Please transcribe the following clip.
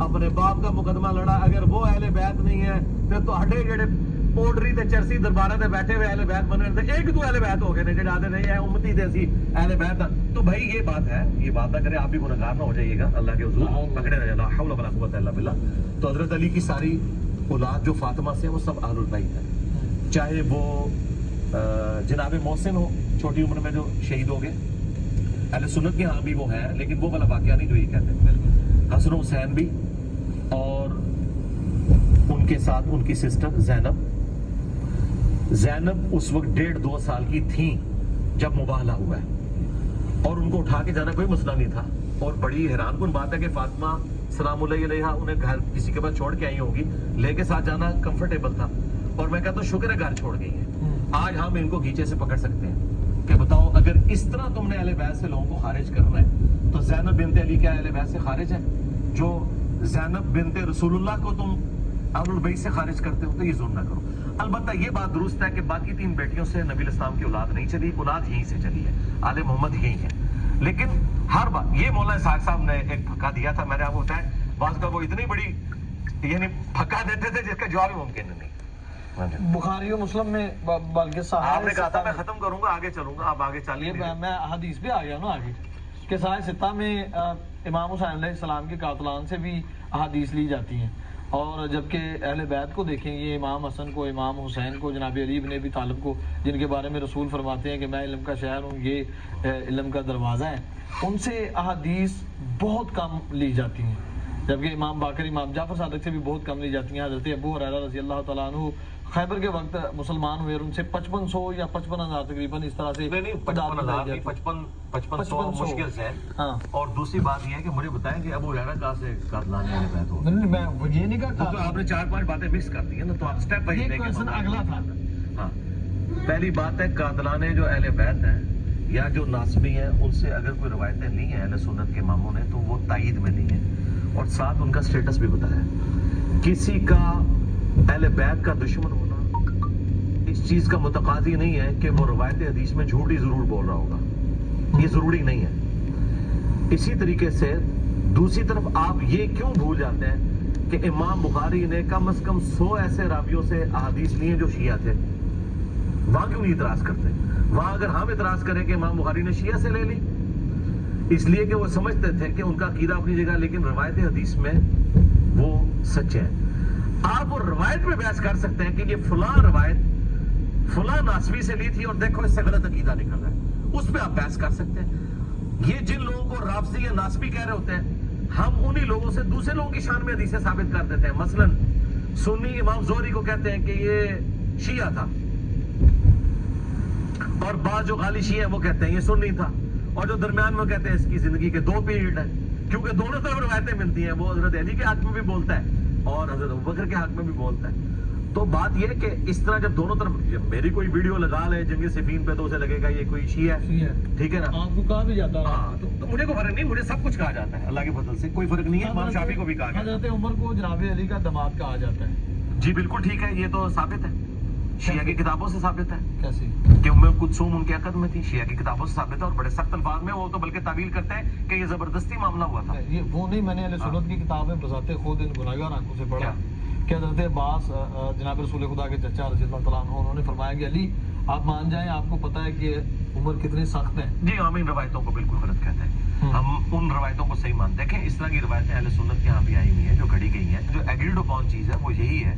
اپنے باپ کا مقدمہ لڑا. اگر وہ اہل بیت نہیں ہے تو تہاڈے جڑے پوڈری تے چرسی درباراں تے بیٹھے ہوئے اہل بیت بننے تے ایک دو اہل بیت ہو گئے نے جڑے آدھے نہیں ہے امتی تے اسی اہل بیت. تو بھائی یہ بات ہے, یہ بات نہ کرے آپ بھی گنہگار نہ ہو جائیے گا اللہ کے حضور, پکڑے رہے لا حول ولا قوت الا باللہ. تو حضرت علی کی ساری اولاد جو فاطمہ سے وہ سب اہل البیت ہیں, چاہے وہ جناب محسن ہو چھوٹی عمر میں جو شہید ہو گئے, اہل سنت کے ہاں بھی وہ ہیں لیکن وہ والا واقعہ نہیں جو یہ کہتے ہیں. حسن حسین بھی, اور ان کے ساتھ ان کی سسٹر زینب. زینب اس وقت 1.5-2 سال کی تھیں جب مباہلہ ہوا ہے, اور ان کو اٹھا کے جانا کوئی مسئلہ نہیں تھا. اور بڑی حیران کن بات ہے کہ فاطمہ سلام اللہ علیہا انہیں گھر کسی کے پاس چھوڑ کے آئی ہوگی, لے کے ساتھ جانا کمفرٹیبل تھا. اور میں کہتا ہوں شکر ہے گھر چھوڑ گئی ہیں. آج ہم ان کو گھیچے سے پکڑ سکتے ہیں کہ بتاؤ اگر اس طرح تم نے اہل بیت سے لوگوں کو خارج کرنا ہے تو زینب بنت علی کیا اہل بیت سے خارج ہے؟ جو زینب بنت رسول اللہ کو تم اہل البیت سے خارج کرتے ہو تو یہ ظلم نہ کرو. البتہ یہ بات درست ہے کہ باقی 3 بیٹیوں سے نبی الاسلام کی اولاد نہیں چلی, اولاد یہیں سے چلی ہے, آل محمد یہی ہے. لیکن ہر بات یہ مولانا اسحاق صاحب نے ایک پھکا دیا تھا, میں نے آپ کو بتایا بعض کا وہ اتنی بڑی یعنی پھکا دیتے تھے جس کا جواب ہی ممکن نہیں. بخاری و مسلم میں بلکہ آپ نے کہا تھا میں ختم کروں گا آگے چلوں گا, آپ آگے چلیے. میں حدیث پہ آ گیا نا آگے کہ صحیح ستہ میں امام حسین علیہ السلام کے قاتلان سے بھی احادیث لی جاتی ہیں. اور جبکہ اہل بیت کو دیکھیں, یہ امام حسن کو, امام حسین کو, جناب علی بن ابی طالب کو, جن کے بارے میں رسول فرماتے ہیں کہ میں علم کا شہر ہوں, یہ علم کا دروازہ ہے, ان سے احادیث بہت کم لی جاتی ہیں. جبکہ امام باقر, امام جعفر صادق سے بھی بہت کم لی جاتی ہیں. حضرت ابو ہریرہ رضی اللہ تعالیٰ عنہ خیبر کے وقت مسلمان ہوئے اور ان سے 5500 یا 55,000 تقریباً اس طرح سے 5500 مشکل سے. اور دوسری بات یہ ہے کہ مجھے بتائیں کہ ابو ہریرہ کہاں سے قاتلان اہل بیت ہو؟ نہیں میں یہ نہیں کہا, تو آپ نے 4-5 باتیں مکس کر دی ہیں نا, تو آپ سٹیپ بائی یہ کوشچن اگلا تھا. ہاں, پہلی بات ہے قاتلان جو اہل بیت ہیں یا جو ناسبی ہیں ان سے اگر کوئی روایتیں لی ہیں اہل سنت کے اماموں نے تو وہ تائید میں لی ہیں, اور ساتھ ان کا سٹیٹس بھی بتایا. کسی کا اہل بیت کا دشمن ہونا اس چیز کا متقاضی نہیں ہے کہ وہ روایت حدیث میں جھوٹ ہی ضرور بول رہا ہوگا, یہ ضروری نہیں ہے. اسی طریقے سے دوسری طرف آپ یہ کیوں بھول جاتے ہیں کہ امام بخاری نے کم از کم 100 ایسے راویوں سے احادیث لی ہیں جو شیعہ تھے, وہاں کیوں نہیں اعتراض کرتے؟ وہاں اگر ہم اعتراض کریں کہ امام بخاری نے شیعہ سے لے لی, اس لیے کہ وہ سمجھتے تھے کہ ان کا عقیدہ اپنی جگہ لیکن روایت حدیث میں وہ سچے ہیں. آپ وہ روایت میں بحث کر سکتے ہیں کہ یہ فلاں روایت فلاں ناسبی سے لی تھی اور دیکھو اس سے غلط عقیدہ نکل رہا ہے, اس پہ آپ بحث کر سکتے ہیں. یہ جن لوگوں کو رافضی یا ناسبی کہہ رہے ہوتے ہیں, ہم انہی لوگوں سے دوسرے لوگوں کی شان میں حدیثیں ثابت کر دیتے ہیں. مثلا سنی امام زہری کو کہتے ہیں کہ یہ شیعہ تھا, اور بعض جو غالی شیعہ ہیں وہ کہتے ہیں یہ سنی تھا, اور جو درمیان میں کہتے ہیں اس کی زندگی کے 2 پیریڈ ہیں, کیونکہ دونوں طرف روایتیں ملتی ہیں. وہ حضرت علی کے حق میں بھی بولتا ہے اور حضرت ابوبکر کے حق میں بھی بولتا ہے. تو بات یہ ہے کہ اس طرح جب دونوں طرف, جب میری کوئی ویڈیو لگا لے جنگ صفین پہ تو اسے لگے گا یہ کوئی شیعہ ہے, ٹھیک ہے نا, آپ کو کہا بھی جاتا ہے. تو مجھے کوئی فرق نہیں, مجھے سب کچھ کہا جاتا ہے اللہ کے فضل سے, کوئی فرق نہیں ہے. امام شافعی کو بھی کہا حضرت عمر کو جناب علی کا دماد کہا جاتا ہے. جی بالکل ٹھیک ہے, یہ تو ثابت ہے, شیعہ کی کتابوں سے ثابت ہے. کیسے کہ ام کلثوم ان کے عقد میں تھی, شیعہ کی کتابوں سے ثابت ہے, اور بڑے سخت الفاظ میں وہ تو بلکہ تعویل کرتے ہیں کہ یہ زبردستی معاملہ ہوا تھا. یہ وہ نہیں, میں نے اہل سنت کی کتاب میں بذات خود ان گناہگار آنکھوں سے پڑھا کہ حضرت عباس جناب رسول خدا کے چچا رضی اللہ تعالیٰ عنہ, انہوں نے فرمایا کہ علی آپ مان جائیں, آپ کو پتہ ہے کہ عمر کتنے سخت ہیں. جی ہم ان روایتوں کو بالکل غلط کہتے ہیں, ہم ان روایتوں کو صحیح مانتے ہیں. دیکھیں اس طرح کی روایتیں اہل سنت کے یہاں بھی آئی ہوئی ہیں جو گھڑی گئی ہیں, جو ایگریڈ اپون چیز ہے وہ یہی ہے